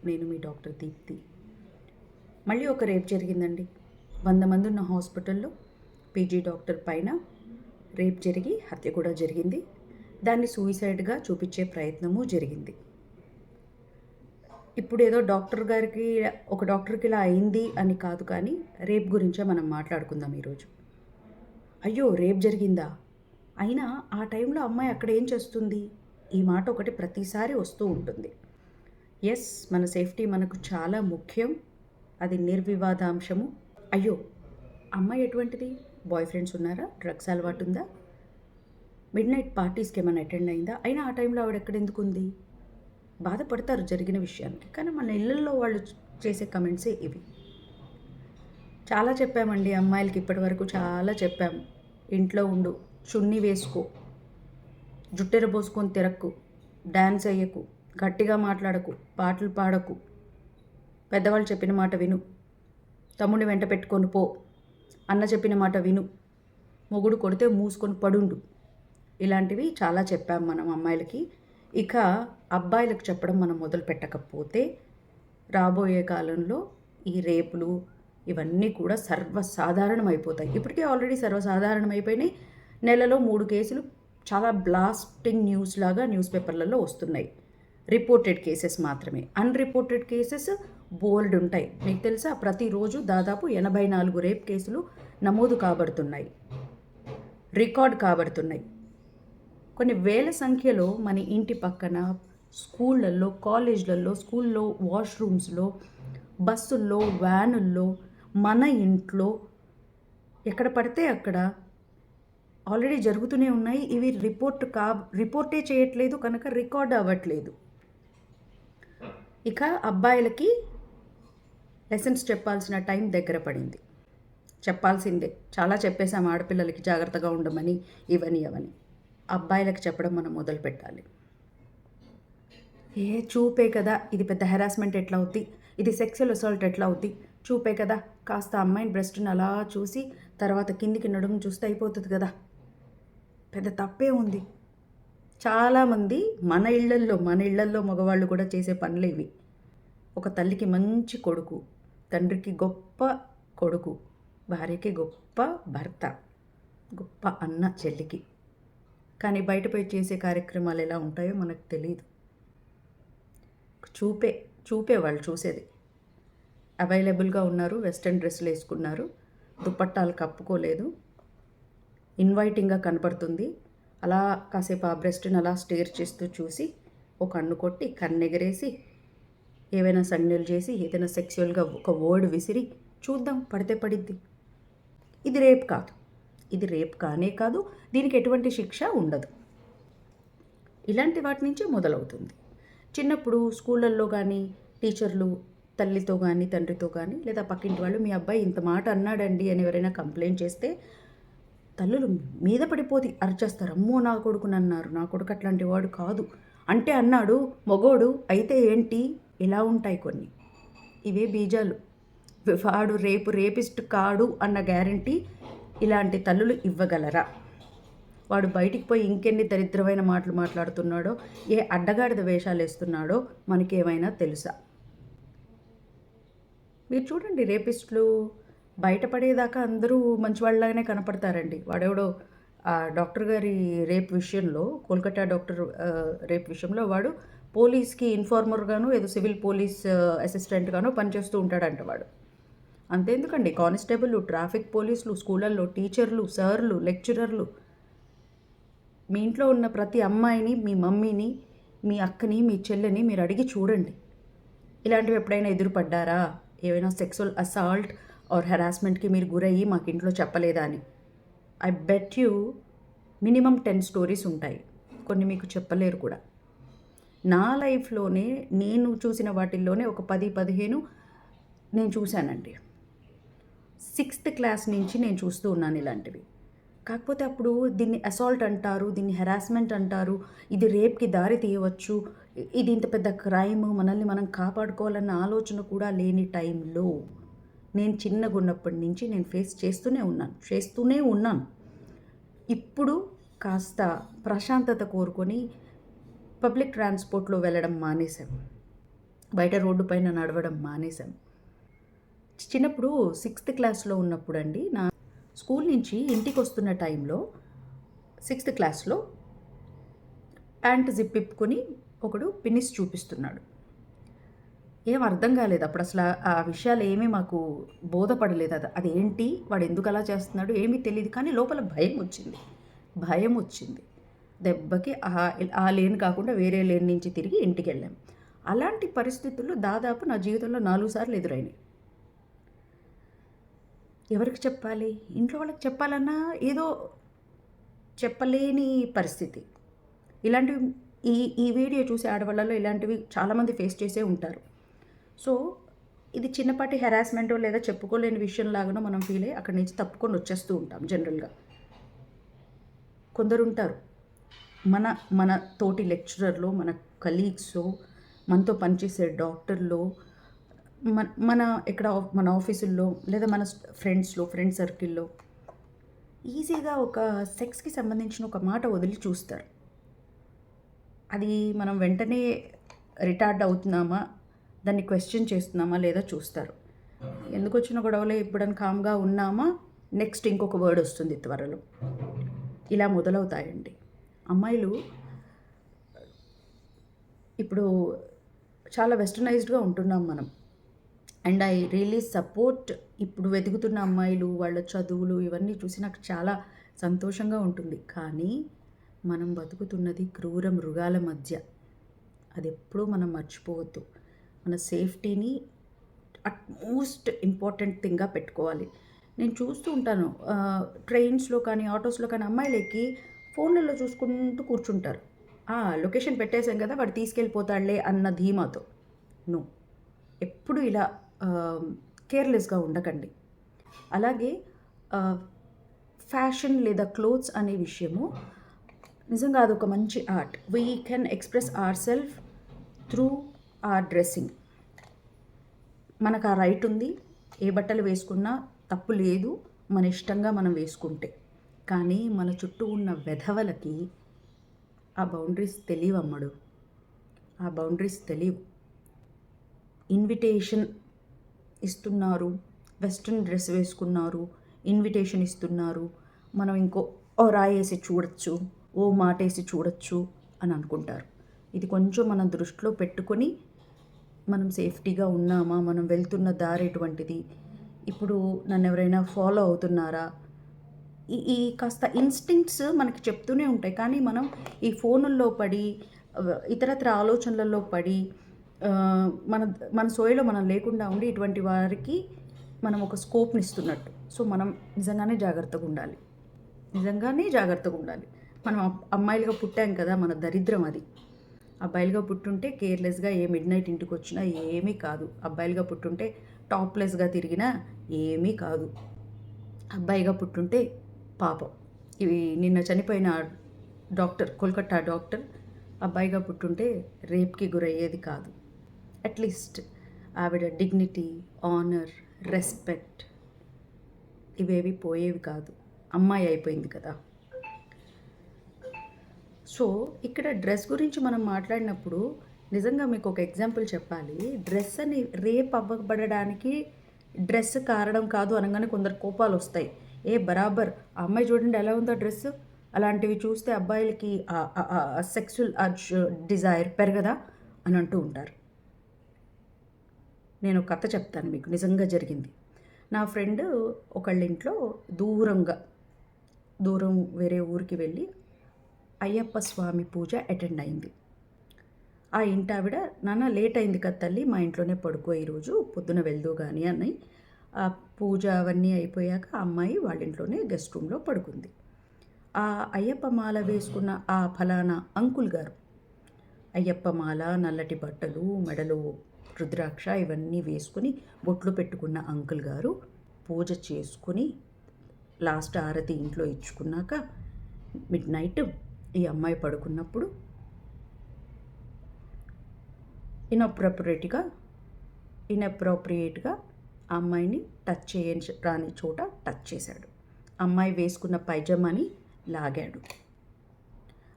నేను మీ డాక్టర్ దీప్తి. మళ్ళీ ఒక రేప్ జరిగిందండి. 100 మంది ఉన్న హాస్పిటల్లో పీజీ డాక్టర్ పైన రేప్ జరిగి హత్య కూడా జరిగింది. దాన్ని సూయిసైడ్గా చూపించే ప్రయత్నము జరిగింది. ఇప్పుడు ఏదో ఒక డాక్టర్కి ఇలా అయింది అని కాదు, కానీ రేప్ గురించే మనం మాట్లాడుకుందాం ఈరోజు. అయ్యో, రేప్ జరిగిందా? అయినా ఆ టైంలో అమ్మాయి అక్కడ ఏం చేస్తుంది? ఈ మాట ఒకటి ప్రతిసారి వస్తూ ఉంటుంది. ఎస్, మన సేఫ్టీ మనకు చాలా ముఖ్యం, అది నిర్వివాదాంశము. అయ్యో, అమ్మాయి ఎటువంటిది? బాయ్ ఫ్రెండ్స్ ఉన్నారా? డ్రగ్స్ అలవాటు ఉందా? మిడ్ నైట్ పార్టీస్కి ఏమైనా అటెండ్ అయిందా? అయినా ఆ టైంలో ఆవిడ ఎక్కడెందుకు ఉంది? బాధపడతారు జరిగిన విషయానికి, కానీ మన ఇళ్ళల్లో వాళ్ళు చేసే కమెంట్సే ఇవి. చాలా చెప్పామండి అమ్మాయిలకి, ఇప్పటి వరకు చాలా చెప్పాము. ఇంట్లో ఉండు, చున్నీ వేసుకో, జుట్టెర పోసుకొని తిరక్కు, డ్యాన్స్ అయ్యకు, గట్టిగా మాట్లాడకు, పాటలు పాడకు, పెద్దవాళ్ళు చెప్పిన మాట విను, తమ్ముడిని వెంట పెట్టుకొని పో, అన్న చెప్పిన మాట విను, మొగుడు కొడితే మూసుకొని పడుండు. ఇలాంటివి చాలా చెప్పాం మనం అమ్మాయిలకి. ఇక అబ్బాయిలకు చెప్పడం మనం మొదలు పెట్టకపోతే రాబోయే కాలంలో ఈ రేపులు ఇవన్నీ కూడా సర్వసాధారణం అయిపోతాయి. ఇప్పటికే ఆల్రెడీ సర్వసాధారణం అయిపోయినాయి. నెలలో 3 కేసులు చాలా బ్లాస్టింగ్ న్యూస్ లాగా న్యూస్ పేపర్లలో వస్తున్నాయి. రిపోర్టెడ్ కేసెస్ మాత్రమే. అన్రిపోర్టెడ్ కేసెస్ బోల్డ్ ఉంటాయి. మీకు తెలుసా, ప్రతిరోజు దాదాపు 84 రేప్ కేసులు నమోదు కాబడుతున్నాయి, రికార్డ్ కాబడుతున్నాయి. కొన్ని వేల సంఖ్యలో మన ఇంటి పక్కన, స్కూళ్ళల్లో, కాలేజ్లలో, స్కూల్లో వాష్రూమ్స్లో, బస్సుల్లో, వ్యానుల్లో, మన ఇంట్లో, ఎక్కడ పడితే అక్కడ ఆల్రెడీ జరుగుతూనే ఉన్నాయి. ఇవి రిపోర్టే చేయట్లేదు కనుక రికార్డ్ అవ్వట్లేదు. ఇక అబ్బాయిలకి లెసన్స్ చెప్పాల్సిన టైం దగ్గర పడింది. చెప్పాల్సిందే, చాలా చెప్పేసాం ఆడపిల్లలకి జాగ్రత్తగా ఉండమని, ఇవని అవని. అబ్బాయిలకు చెప్పడం మనం మొదలు పెట్టాలి. చూపే కదా, ఇది పెద్ద హెరాస్మెంట్ ఎట్లా అవుద్ది, ఇది సెక్సువల్ అసాల్ట్ ఎట్లా అవుద్ది, చూపే కదా, కాస్త అమ్మాయిని బ్రెస్ట్ని అలా చూసి తర్వాత కిందికి నడుము చూస్తే అయిపోతుంది కదా, పెద్ద తప్పే ఉంది. చాలామంది మన ఇళ్లల్లో మగవాళ్ళు కూడా చేసే పనులు ఇవి. ఒక తల్లికి మంచి కొడుకు, తండ్రికి గొప్ప కొడుకు, భార్యకి గొప్ప భర్త, గొప్ప అన్న చెల్లికి. కానీ బయటపై చేసే కార్యక్రమాలు ఎలా ఉంటాయో మనకు తెలియదు. చూపే వాళ్ళు చూసేది. అవైలబుల్గా ఉన్నారు, వెస్ట్రన్ డ్రెస్సులు వేసుకున్నారు, దుపట్టాలు కప్పుకోలేదు, ఇన్వైటింగ్గా కనపడుతుంది. అలా కాసేపు ఆ బ్రెస్ట్ని అలా స్టేర్ చేస్తూ చూసి ఒక కన్ను కొట్టి, కన్నెగరేసి, ఏవైనా సంజ్ఞలు చేసి, ఏదైనా సెక్సువల్గా ఒక వర్డ్ విసిరి చూద్దాం, పడితే పడిద్ది. ఇది రేప్ కాదు, ఇది రేప్ కానే కాదు, దీనికి ఎటువంటి శిక్ష ఉండదు. ఇలాంటి వాటి నుంచే మొదలవుతుంది. చిన్నప్పుడు స్కూళ్ళల్లో కానీ టీచర్లు తల్లితో కానీ తండ్రితో కానీ లేదా పక్కింటి వాళ్ళు, మీ అబ్బాయి ఇంత మాట అన్నాడండి అని ఎవరైనా కంప్లైంట్ చేస్తే తల్లులు మీద పడిపోతే అరిచేస్తారు. అమ్మో, నా కొడుకుని అన్నారు, నా కొడుకు అట్లాంటి వాడు కాదు, అంటే అన్నాడు, మగోడు అయితే ఏంటి, ఇలా ఉంటాయి కొన్ని. ఇవే బీజాలు. వాడు రేపిస్ట్ కాడు అన్న గ్యారంటీ ఇలాంటి తల్లులు ఇవ్వగలరా? వాడు బయటికి పోయి ఇంకెన్ని దరిద్రమైన మాటలు మాట్లాడుతున్నాడో, ఏ అడ్డగాడిద వేషాలు వేస్తున్నాడో మనకేమైనా తెలుసా? మీరు చూడండి, రేపిస్టులు బయటపడేదాకా అందరూ మంచివాళ్ళలాగానే కనపడతారండి. వాడెవడో డాక్టర్ గారి రేప్ విషయంలో, కోల్కతా డాక్టర్ రేప్ విషయంలో వాడు పోలీస్కి ఇన్ఫార్మర్గాను, ఏదో సివిల్ పోలీస్ అసిస్టెంట్గాను పనిచేస్తూ ఉంటాడంట వాడు. అంతేందుకండి, కానిస్టేబుల్, ట్రాఫిక్ పోలీసులు, స్కూళ్ళల్లో టీచర్లు, సార్లు, లెక్చరర్లు, మీ ఇంట్లో ఉన్న ప్రతి అమ్మాయిని, మీ మమ్మీని, మీ అక్కని, మీ చెల్లెని మీరు అడిగి చూడండి, ఇలాంటివి ఎప్పుడైనా ఎదురుపడ్డారా? ఏవైనా సెక్సువల్ అసాల్ట్ ఆర్ హెరాస్మెంట్కి మీరు గురయ్యి మాకు ఇంట్లో చెప్పలేదా అని. I bet you minimum 10 stories ఉంటాయి, కొన్ని మీకు చెప్పలేరు కూడా. నా లైఫ్లోనే నేను చూసిన వాటిల్లోనే ఒక 10-15 నేను చూశానండి. 6th క్లాస్ నుంచి నేను చూస్తూ ఉన్నాను ఇలాంటివి. కాకపోతే అప్పుడు దీన్ని అసాల్ట్ అంటారు, దీన్ని హెరాస్మెంట్ అంటారు, ఇది రేప్కి దారి తీయవచ్చు, ఇది ఇంత పెద్ద క్రైమ్, మనల్ని మనం కాపాడుకోవాలన్న ఆలోచన కూడా లేని టైంలో నేను చిన్నగా ఉన్నప్పటి నుంచి నేను ఫేస్ చేస్తూనే ఉన్నాను. ఇప్పుడు కాస్త ప్రశాంతత కోరుకొని పబ్లిక్ ట్రాన్స్పోర్ట్లో వెళ్ళడం మానేశాను. బయట రోడ్డు పైన నడవడం మానేశాం. చిన్నప్పుడు 6th క్లాస్లో ఉన్నప్పుడు అండి, నా స్కూల్ నుంచి ఇంటికి వస్తున్న టైంలో 6th క్లాస్లో ప్యాంట్ జిప్ ఇప్పుకొని ఒకడు పిన్నిస్ చూపిస్తున్నాడు. ఏం అర్థం కాలేదు అప్పుడు, అసలు ఆ విషయాలు ఏమీ మాకు బోధపడలేదు. అదేంటి, వాడు ఎందుకు అలా చేస్తున్నాడు ఏమీ తెలియదు, కానీ లోపల భయం వచ్చింది. దెబ్బకి ఆ లేన్ కాకుండా వేరే లేన్ నుంచి తిరిగి ఇంటికి వెళ్ళాం. అలాంటి పరిస్థితుల్లో దాదాపు నా జీవితంలో 4 సార్లు ఎదురైనాయి. ఎవరికి చెప్పాలి? ఇంట్లో వాళ్ళకి చెప్పాలన్నా ఏదో చెప్పలేని పరిస్థితి. ఇలాంటివి ఈ వీడియో చూసే ఆడవాళ్ళలో ఇలాంటివి చాలామంది ఫేస్ చేసే ఉంటారు. సో ఇది చిన్నపాటి హెరాస్మెంటో లేదా చెప్పుకోలేని విషయం లాగానో మనం ఫీల్ అయ్యి అక్కడి నుంచి తప్పుకొని వచ్చేస్తూ ఉంటాం. జనరల్గా కొందరు ఉంటారు, మన తోటి లెక్చరర్లో, మన కలీగ్స్లో, మనతో పనిచేసే డాక్టర్లో, మన ఆఫీసుల్లో లేదా మన ఫ్రెండ్ సర్కిల్లో ఈజీగా ఒక సెక్స్కి సంబంధించిన ఒక మాట వదిలి చూస్తారు. అది మనం వెంటనే రిటార్డ్ అవుతున్నామా, దాన్ని క్వశ్చన్ చేస్తున్నామా లేదా చూస్తారు. ఎందుకు వచ్చిన గొడవలే ఇప్పుడని కామ్గా ఉన్నామా, నెక్స్ట్ ఇంకొక వర్డ్ వస్తుంది త్వరలో. ఇలా మొదలవుతాయండి. అమ్మాయిలు ఇప్పుడు చాలా వెస్టర్నైజ్డ్గా ఉంటున్నాం మనం. అండ్ ఐ రియలీ సపోర్ట్ ఇప్పుడు వెతుకుతున్న అమ్మాయిలు, వాళ్ళ చదువులు ఇవన్నీ చూసి నాకు చాలా సంతోషంగా ఉంటుంది. కానీ మనం బతుకుతున్నది క్రూర మృగాల మధ్య. అది ఎప్పుడూ మనం మర్చిపోవద్దు. మన సేఫ్టీని అట్మోస్ట్ ఇంపార్టెంట్ థింగ్గా పెట్టుకోవాలి. నేను చూస్తూ ఉంటాను, ట్రైన్స్లో కానీ ఆటోస్లో కానీ అమ్మాయిలు ఎక్కి ఫోన్లలో చూసుకుంటూ కూర్చుంటారు. లొకేషన్ పెట్టేశాం కదా, వాడు తీసుకెళ్ళిపోతాడులే అన్న ధీమాతో. నో, ఎప్పుడు ఇలా కేర్లెస్గా ఉండకండి. అలాగే ఫ్యాషన్ లేదా క్లోత్స్ అనే విషయము నిజంగా అదొక మంచి art. We can express our self through our dressing. మనకు ఆ రైట్ ఉంది, ఏ బట్టలు వేసుకున్నా తప్పు లేదు, మన ఇష్టంగా మనం వేసుకుంటే. కానీ మన చుట్టూ ఉన్న వెధవలకి ఆ బౌండరీస్ తెలియవమ్మడు, ఆ బౌండరీస్ తెలియవు. ఇన్విటేషన్ ఇస్తున్నారు, వెస్ట్రన్ డ్రెస్ వేసుకున్నారు, ఇన్విటేషన్ ఇస్తున్నారు, మనం ఓ రాయేసి చూడొచ్చు, ఓ మాటేసి చూడొచ్చు అని అనుకుంటారు. ఇది కొంచెం మనం దృష్టిలో పెట్టుకొని మనం సేఫ్టీగా ఉన్నామా, మనం వెళ్తున్న దారి ఎటువంటిది, ఇప్పుడు నన్ను ఎవరైనా ఫాలో అవుతున్నారా, ఈ కాస్త ఇన్స్టింక్ట్స్ మనకి చెప్తూనే ఉంటాయి. కానీ మనం ఈ ఫోనుల్లో పడి ఇతరత్ర ఆలోచనలలో పడి మన సోయలో మనం లేకుండా ఉండి ఇటువంటి వారికి మనం ఒక స్కోప్ని ఇస్తున్నట్టు. సో మనం నిజంగానే జాగ్రత్తగా ఉండాలి. మనం అమ్మాయిలుగా పుట్టాం కదా, మన దరిద్రం అది. అబ్బాయిలుగా పుట్టుంటే కేర్లెస్గా మిడ్ నైట్ ఇంటికి వచ్చినా ఏమీ కాదు. అబ్బాయిలుగా పుట్టుంటే టాప్లెస్గా తిరిగినా ఏమీ కాదు. అబ్బాయిగా పుట్టుంటే పాపం. ఇవి నిన్న చనిపోయిన డాక్టర్, కోల్కతా డాక్టర్ అబ్బాయిగా పుట్టుంటే రేప్కి గురయ్యేది కాదు. అట్లీస్ట్ ఆవిడ డిగ్నిటీ, ఆనర్, రెస్పెక్ట్ ఇవేవి పోయేవి కాదు. అమ్మాయి అయిపోయింది కదా. సో ఇక్కడ డ్రెస్ గురించి మనం మాట్లాడినప్పుడు నిజంగా మీకు ఒక ఎగ్జాంపుల్ చెప్పాలి. డ్రెస్ అని రేప్ అవ్వబడడానికి డ్రెస్ కారణం కాదు అనగానే కొందరు కోపాలు వస్తాయి. బరాబర్ ఆ అమ్మాయి చూడండి ఎలా ఉందో డ్రెస్, అలాంటివి చూస్తే అబ్బాయిలకి సెక్సువల్ అర్జ్, డిజైర్ పెరగదా అని అంటూ ఉంటారు. నేను కథ చెప్తాను మీకు, నిజంగా జరిగింది. నా ఫ్రెండ్ ఒకళ్ళ ఇంట్లో దూరం వేరే ఊరికి వెళ్ళి అయ్యప్ప స్వామి పూజ అటెండ్ అయింది. ఆ ఇంటి ఆవిడ, నాన్న లేట్ అయింది కదా తల్లి, మా ఇంట్లోనే పడుకో, ఈరోజు పొద్దున వెళ్దు కానీ అని. ఆ పూజ అవన్నీ అయిపోయాక ఆ అమ్మాయి వాళ్ళ ఇంట్లోనే గెస్ట్ రూమ్లో పడుకుంది. ఆ అయ్యప్ప మాల వేసుకున్న ఆ ఫలానా అంకుల్ గారు, అయ్యప్ప మాల, నల్లటి బట్టలు, మెడలో రుద్రాక్ష ఇవన్నీ వేసుకుని బొట్లు పెట్టుకున్న అంకుల్ గారు పూజ చేసుకుని లాస్ట్ ఆరతి ఇంట్లో ఇచ్చుకున్నాక మిడ్ నైట్ ఈ అమ్మాయి పడుకున్నప్పుడు ఇన్అప్రోప్రియేట్గా ఆ అమ్మాయిని టచ్ రాని చోట టచ్ చేశాడు. అమ్మాయి వేసుకున్న పైజామాని లాగాడు.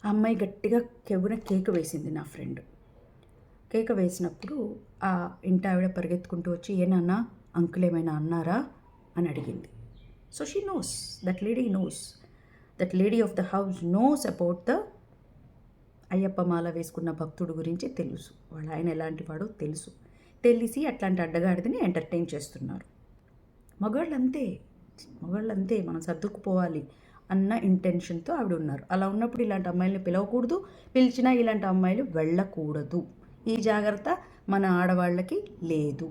ఆ అమ్మాయి గట్టిగా కెవ్వున కేక వేసింది నా ఫ్రెండ్. కేక వేసినప్పుడు ఆ ఇంటి ఆవిడ పరిగెత్తుకుంటూ వచ్చి, "ఏ నాన్న, అంకుల్ ఏమైనా అన్నారా?" అని అడిగింది. So she knows, that lady knows, that lady of the house knows about the Ayyappa మాల వేసుకున్న భక్తుడు గురించి తెలుసు. వాళ్ళ ఆయన ఎలాంటి వాడో తెలుసు. తెలిసి అట్లాంటి అడ్డగాడిదని ఎంటర్టైన్ చేస్తున్నారు. మగవాళ్ళంతే, మగవాళ్ళంతే, మనం సర్దుకుపోవాలి అన్న ఇంటెన్షన్తో ఆవిడ ఉన్నారు. అలా ఉన్నప్పుడు ఇలాంటి అమ్మాయిల్ని పిలవకూడదు, పిలిచినా ఇలాంటి అమ్మాయిలు వెళ్ళకూడదు. ఈ జాగ్రత్త మన ఆడవాళ్ళకి లేదు.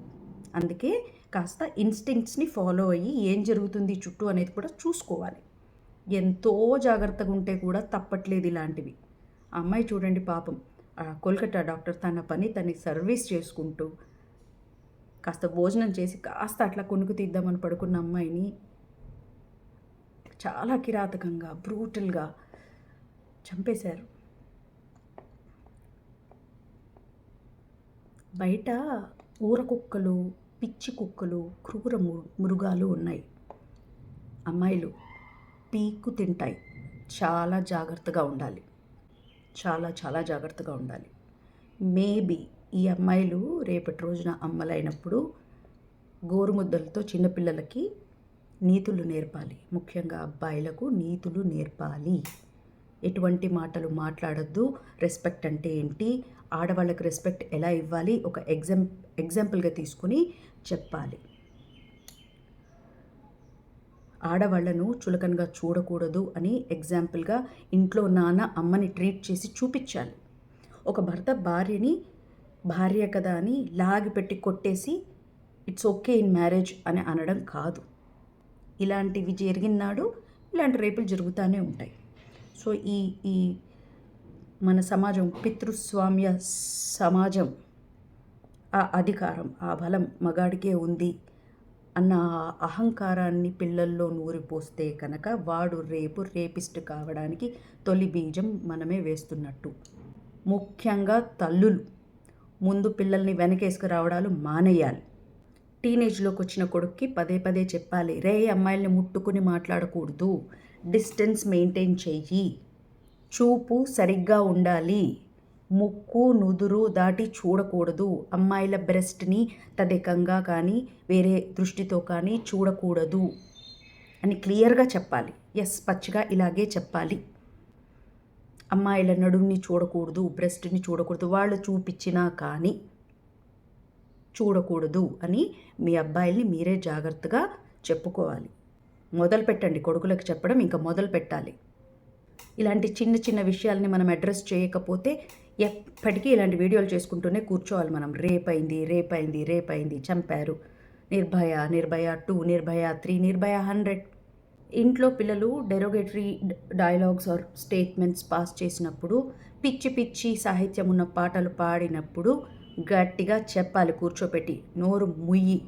అందుకే కాస్త ఇన్స్టింక్ట్స్ని ఫాలో అయ్యి ఏం జరుగుతుంది చుట్టూ అనేది కూడా చూసుకోవాలి. ఎంతో జాగ్రత్తగా ఉంటే కూడా తప్పట్లేదు ఇలాంటివి. ఆ అమ్మాయి చూడండి పాపం, ఆ కోల్కతా డాక్టర్ తన పని తను సర్వీస్ చేసుకుంటూ కాస్త భోజనం చేసి కాస్త అట్లా కొనుక్కు తీద్దామని పడుకున్న అమ్మాయిని చాలా కిరాతకంగా, బ్రూటల్గా చంపేశారు. బయట ఊర కుక్కలు, పిచ్చి కుక్కలు, క్రూర మృగాలు ఉన్నాయి. అమ్మాయిలు పీక్కు తింటాయి. చాలా జాగ్రత్తగా ఉండాలి, చాలా చాలా జాగ్రత్తగా ఉండాలి. మేబీ ఈ అమ్మాయిలు రేపటి రోజున అమ్మలైనప్పుడు గోరుముద్దలతో చిన్నపిల్లలకి నీతులు నేర్పాలి. ముఖ్యంగా అబ్బాయిలకు నీతులు నేర్పాలి. ఎటువంటి మాటలు మాట్లాడొద్దు, రెస్పెక్ట్ అంటే ఏంటి, ఆడవాళ్ళకి రెస్పెక్ట్ ఎలా ఇవ్వాలి ఒక ఎగ్జాంపుల్గా తీసుకుని చెప్పాలి. ఆడవాళ్లను చులకనగా చూడకూడదు అని ఎగ్జాంపుల్గా ఇంట్లో నాన్న అమ్మని ట్రీట్ చేసి చూపించాలి. ఒక భర్త భార్యని భార్య కదా అని లాగి పెట్టి కొట్టేసి ఇట్స్ ఓకే ఇన్ మ్యారేజ్ అని అనడం కాదు. ఇలాంటివి జరిగినాడు ఇలాంటి రేపులు జరుగుతూనే ఉంటాయి. సో ఈ ఈ మన సమాజం పితృస్వామ్య సమాజం, ఆ అధికారం, ఆ బలం మగాడికే ఉంది అన్న అహంకారాన్ని పిల్లల్లో నూరిపోస్తే కనుక వాడు రేపిస్ట్ కావడానికి తొలి బీజం మనమే వేస్తున్నట్టు. ముఖ్యంగా తల్లులు ముందు పిల్లల్ని వెనకేసుకురావడాలు మానేయాలి. టీనేజ్లోకి వచ్చిన కొడుక్కి పదే పదే చెప్పాలి, రే అమ్మాయిల్ని ముట్టుకుని మాట్లాడకూడదు, డిస్టెన్స్ మెయింటైన్ చెయ్యి, చూపు సరిగ్గా ఉండాలి, ముక్కు నుదురు దాటి చూడకూడదు, అమ్మాయిల బ్రెస్ట్ని తదేకంగా కానీ వేరే దృష్టితో కానీ చూడకూడదు అని క్లియర్గా చెప్పాలి. పచ్చిగా ఇలాగే చెప్పాలి. అమ్మాయిల నడుముని చూడకూడదు, బ్రెస్ట్ని చూడకూడదు, వాళ్ళు చూపించినా కానీ చూడకూడదు అని మీ అబ్బాయిల్ని మీరే జాగ్రత్తగా చెప్పుకోవాలి. మొదలు పెట్టండి, కొడుకులకు చెప్పడం ఇంకా మొదలు పెట్టాలి. ఇలాంటి చిన్న చిన్న విషయాల్ని మనం అడ్రస్ చేయకపోతే ఎప్పటికీ ఇలాంటి వీడియోలు చేసుకుంటూనే కూర్చోవాలి మనం. రేపైంది, చంపారు, నిర్భయ 2, నిర్భయ 3, నిర్భయ 100. ఇంట్లో పిల్లలు derogatory dialogues or statements pass చేసినప్పుడు, పిచ్చి పిచ్చి సాహిత్యం ఉన్న పాటలు పాడినప్పుడు గట్టిగా చెప్పాలి, కూర్చోపెట్టి నోరు ముయ్యి,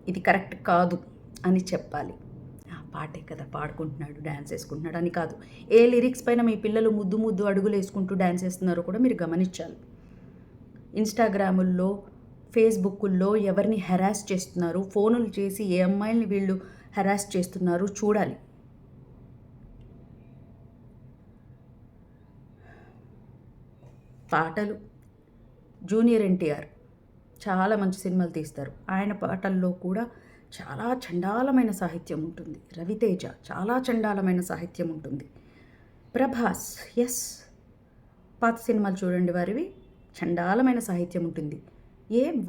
ఇది కరెక్ట్ కాదు అని చెప్పాలి. పాటే కదా పాడుకుంటున్నాడు, డ్యాన్స్ వేసుకుంటున్నాడు అని కాదు. ఏ లిరిక్స్ పైన మీ పిల్లలు ముద్దు అడుగులు వేసుకుంటూ డ్యాన్స్ వేస్తున్నారో కూడా మీరు గమనించాలి. ఇన్స్టాగ్రాముల్లో, ఫేస్బుక్కుల్లో ఎవరిని హెరాస్ చేస్తున్నారు, ఫోనులు చేసి ఏ అమ్మాయిల్ని వీళ్ళు హెరాస్ చేస్తున్నారు చూడాలి. పాటలు, జూనియర్ ఎన్టీఆర్ చాలా మంచి సినిమాలు తీస్తారు. ఆయన పాటల్లో కూడా చాలా చండాలమైన సాహిత్యం ఉంటుంది. రవితేజ చాలా చండాలమైన సాహిత్యం ఉంటుంది. ప్రభాస్ పాత సినిమాలు చూడండి, వారివి చండాలమైన సాహిత్యం ఉంటుంది.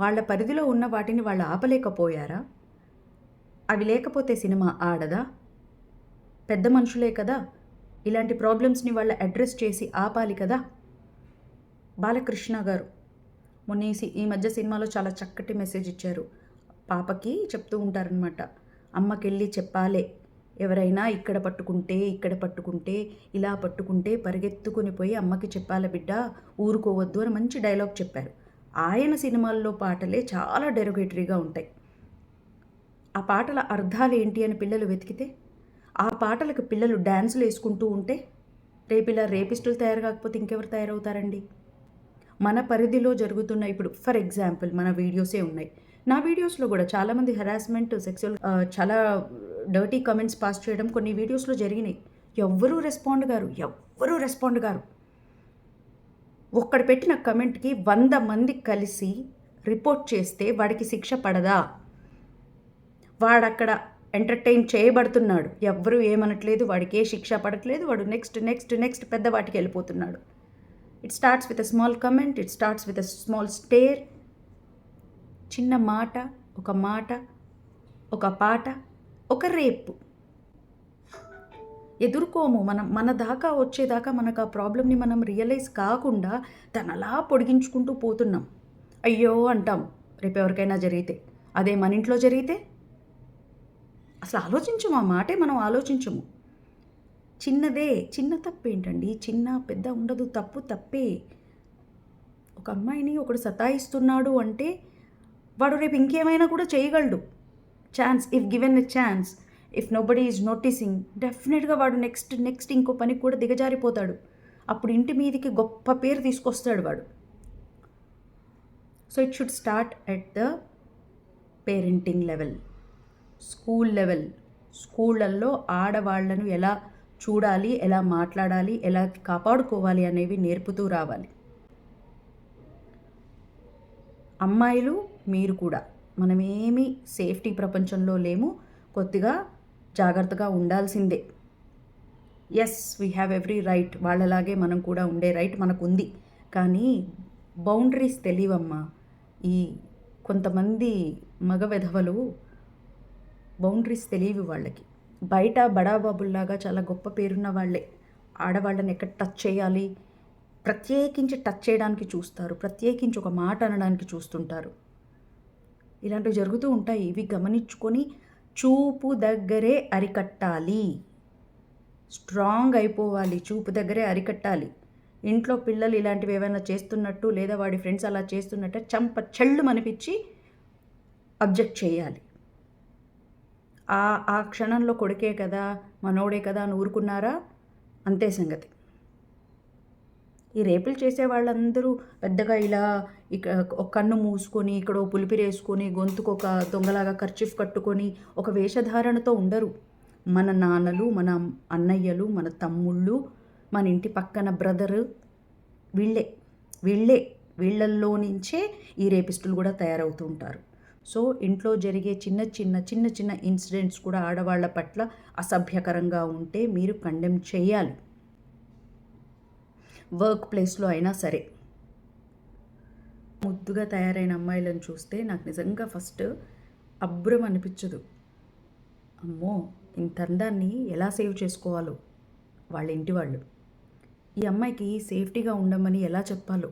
వాళ్ళ పరిధిలో ఉన్న వాటిని వాళ్ళు ఆపలేకపోయారా? అవి లేకపోతే సినిమా ఆడదా? పెద్ద మనుషులే కదా, ఇలాంటి ప్రాబ్లమ్స్ని వాళ్ళు అడ్రస్ చేసి ఆపాలి కదా. బాలకృష్ణ గారు ఈ మధ్య సినిమాలో చాలా చక్కటి మెసేజ్ ఇచ్చారు. పాపకి చెప్తూ ఉంటారనమాట, అమ్మకెళ్ళి చెప్పాలే, ఎవరైనా ఇక్కడ పట్టుకుంటే ఇలా పట్టుకుంటే పరిగెత్తుకుని పోయి అమ్మకి చెప్పాలి బిడ్డ, ఊరుకోవద్దు అని మంచి డైలాగ్ చెప్పారు. ఆయన సినిమాల్లో పాటలే చాలా డెరోగేటరీగా ఉంటాయి. ఆ పాటల అర్థాలు ఏంటి అని పిల్లలు వెతికితే, ఆ పాటలకు పిల్లలు డ్యాన్సులు వేసుకుంటూ ఉంటే ఇలా రేపిస్టులు తయారు కాకపోతే ఇంకెవరు తయారవుతారండి? మన పరిధిలో జరుగుతున్న, ఇప్పుడు ఫర్ ఎగ్జాంపుల్ మన వీడియోసే ఉన్నాయి. నా వీడియోస్లో కూడా చాలామంది హెరాస్మెంట్, సెక్సువల్ చాలా డర్టీ కమెంట్స్ పాస్ చేయడం కొన్ని వీడియోస్లో జరిగినాయి. ఎవ్వరూ రెస్పాండ్ గారు. ఒక్కడు పెట్టిన కమెంట్కి 100 మంది కలిసి రిపోర్ట్ చేస్తే వాడికి శిక్ష పడదా? వాడక్కడ ఎంటర్టైన్ చేయబడుతున్నాడు, ఎవ్వరూ ఏమనట్లేదు, వాడికి ఏ శిక్ష పడట్లేదు, వాడు నెక్స్ట్ నెక్స్ట్ నెక్స్ట్ పెద్ద వాటికి వెళ్ళిపోతున్నాడు. It starts with a small comment, it starts with a small stare. చిన్న మాట, ఒక పాట, ఒక రేపు ఎదుర్కోము. మన దాకా వచ్చేదాకా మనకు ఆ ప్రాబ్లమ్ని మనం రియలైజ్ కాకుండా దాన్ని అలా పొడిగించుకుంటూ పోతున్నాం. అయ్యో అంటాం రేపు ఎవరికైనా జరిగితే. అదే మన ఇంట్లో జరిగితే అసలు ఆలోచించము, ఆ మాటే మనం ఆలోచించము. చిన్న తప్పు ఏంటండి, చిన్న పెద్ద ఉండదు, తప్పు తప్పే. ఒక అమ్మాయిని ఒకడు సతాయిస్తున్నాడు అంటే వాడు రేపు ఇంకేమైనా కూడా చేయగలడు. Chance, if given a chance, if nobody is noticing, డెఫినెట్గా వాడు నెక్స్ట్ ఇంకో పనికి కూడా దిగజారిపోతాడు. అప్పుడు ఇంటి మీదకి గొప్ప పేరు తీసుకొస్తాడు వాడు. So it should start at the parenting level, school level. స్కూళ్ళల్లో ఆడవాళ్లను ఎలా చూడాలి, ఎలా మాట్లాడాలి, ఎలా కాపాడుకోవాలి అనేవి నేర్పుతూ రావాలి. అమ్మాయిలు మీరు కూడా, మనమేమి సేఫ్టీ ప్రపంచంలో లేము, కొద్దిగా జాగ్రత్తగా ఉండాల్సిందే. Yes, we have every right, వాళ్ళలాగే మనం కూడా ఉండే రైట్ మనకు ఉంది. కానీ బౌండరీస్ తెలియవమ్మా. ఈ కొంతమంది మగ వెధవలు బౌండరీస్ తెలియవు వాళ్ళకి. బయట బడాబాబుల్లాగా చాలా గొప్ప పేరున్న వాళ్ళే ఆడవాళ్ళని ఎక్కడ టచ్ చేయాలి, ప్రత్యేకించి టచ్ చేయడానికి చూస్తారు, ప్రత్యేకించి ఒక మాట అనడానికి చూస్తుంటారు. ఇలాంటివి జరుగుతూ ఉంటాయి. ఇవి గమనించుకొని చూపు దగ్గరే అరికట్టాలి. స్ట్రాంగ్ అయిపోవాలి, చూపు దగ్గరే అరికట్టాలి. ఇంట్లో పిల్లలు ఇలాంటివి ఏమైనా చేస్తున్నట్టు, లేదా వాడి ఫ్రెండ్స్ అలా చేస్తున్నట్టు చెళ్ళు అనిపించి అబ్జెక్ట్ చేయాలి. ఆ క్షణంలో కొడుకే కదా, మనోడే కదా అని ఊరుకున్నారా, అంతే సంగతి. ఈ రేపులు చేసే వాళ్ళందరూ పెద్దగా ఇలా ఒక కన్ను మూసుకొని, ఇక్కడ పులిపిరేసుకొని, గొంతుకు ఒక దొంగలాగా కర్చీఫ్ కట్టుకొని ఒక వేషధారణతో ఉండరు. మన నాన్నలు, మన అన్నయ్యలు, మన తమ్ముళ్ళు, మన ఇంటి పక్కన బ్రదరు, వీళ్ళల్లో నుంచే ఈ రేపిస్టులు కూడా తయారవుతూ ఉంటారు. సో ఇంట్లో జరిగే చిన్న ఇన్సిడెంట్స్ కూడా ఆడవాళ్ల పట్ల అసభ్యకరంగా ఉంటే మీరు కండెమ్ చేయాలి. వర్క్ ప్లేస్లో అయినా సరే. ముద్దుగా తయారైన అమ్మాయిలను చూస్తే నాకు నిజంగా ఫస్ట్ అబ్బురం అనిపించదు. అమ్మో, ఇంత అందాన్ని ఎలా సేవ్ చేసుకోవాలో వాళ్ళ ఇంటి వాళ్ళు, ఈ అమ్మాయికి సేఫ్టీగా ఉండమని ఎలా చెప్పాలో,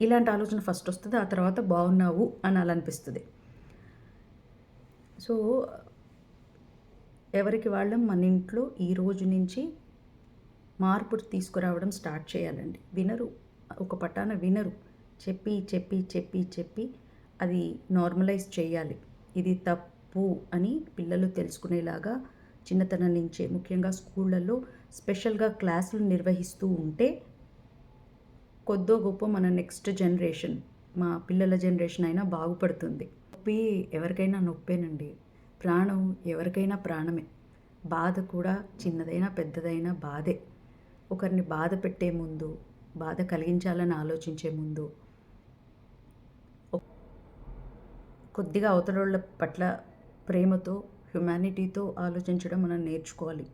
ఇలాంటి ఆలోచన ఫస్ట్ వస్తుంది. ఆ తర్వాత బాగున్నావు అని అలా అనిపిస్తుంది. సో ఎవరికి వాళ్ళం మన ఇంట్లో ఈ రోజు నుంచి మార్పు తీసుకురావడం స్టార్ట్ చేయాలండి. వినరు, ఒక పటాన వినరు. చెప్పి అది నార్మలైజ్ చేయాలి. ఇది తప్పు అని పిల్లలు తెలుసుకునేలాగా చిన్నతనం నుంచే, ముఖ్యంగా స్కూళ్ళల్లో స్పెషల్గా క్లాసులు నిర్వహిస్తూ ఉంటే కొద్దో గొప్ప మన నెక్స్ట్ జనరేషన్, మా పిల్లల జనరేషన్ అయినా బాగుపడుతుంది. నొప్పి ఎవరికైనా నొప్పేనండి. ప్రాణం ఎవరికైనా ప్రాణమే. బాధ కూడా చిన్నదైనా పెద్దదైనా బాధే. ఒకరిని బాధ పెట్టే ముందు, బాధ కలిగించాలని ఆలోచించే ముందు కొద్దిగా అవతలోళ్ళ పట్ల ప్రేమతో, హ్యుమానిటీతో ఆలోచించడం మనం నేర్చుకోవాలి.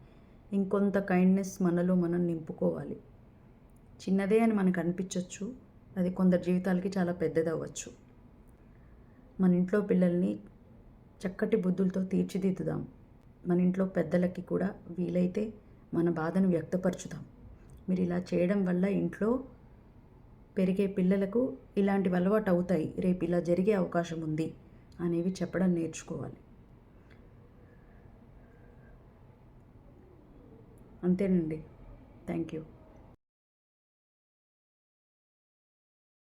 ఇంకొంత కైండ్నెస్ మనలో మనం నింపుకోవాలి. చిన్నదే అని మనకు అనిపించవచ్చు, అది కొందరి జీవితాలకి చాలా పెద్దదవ్వచ్చు. మన ఇంట్లో పిల్లల్ని చక్కటి బుద్ధులతో తీర్చిదిద్దుదాం. మన ఇంట్లో పెద్దలకి కూడా వీలైతే మన బాధను వ్యక్తపరచుదాం. మీరు ఇలా చేయడం వల్ల ఇంట్లో పెరిగే పిల్లలకు ఇలాంటివి అలవాటు అవుతాయి. రేపు ఇలా జరిగే అవకాశం ఉంది అనేవి చెప్పడం నేర్చుకోవాలి. అంతేనండి. Thank you.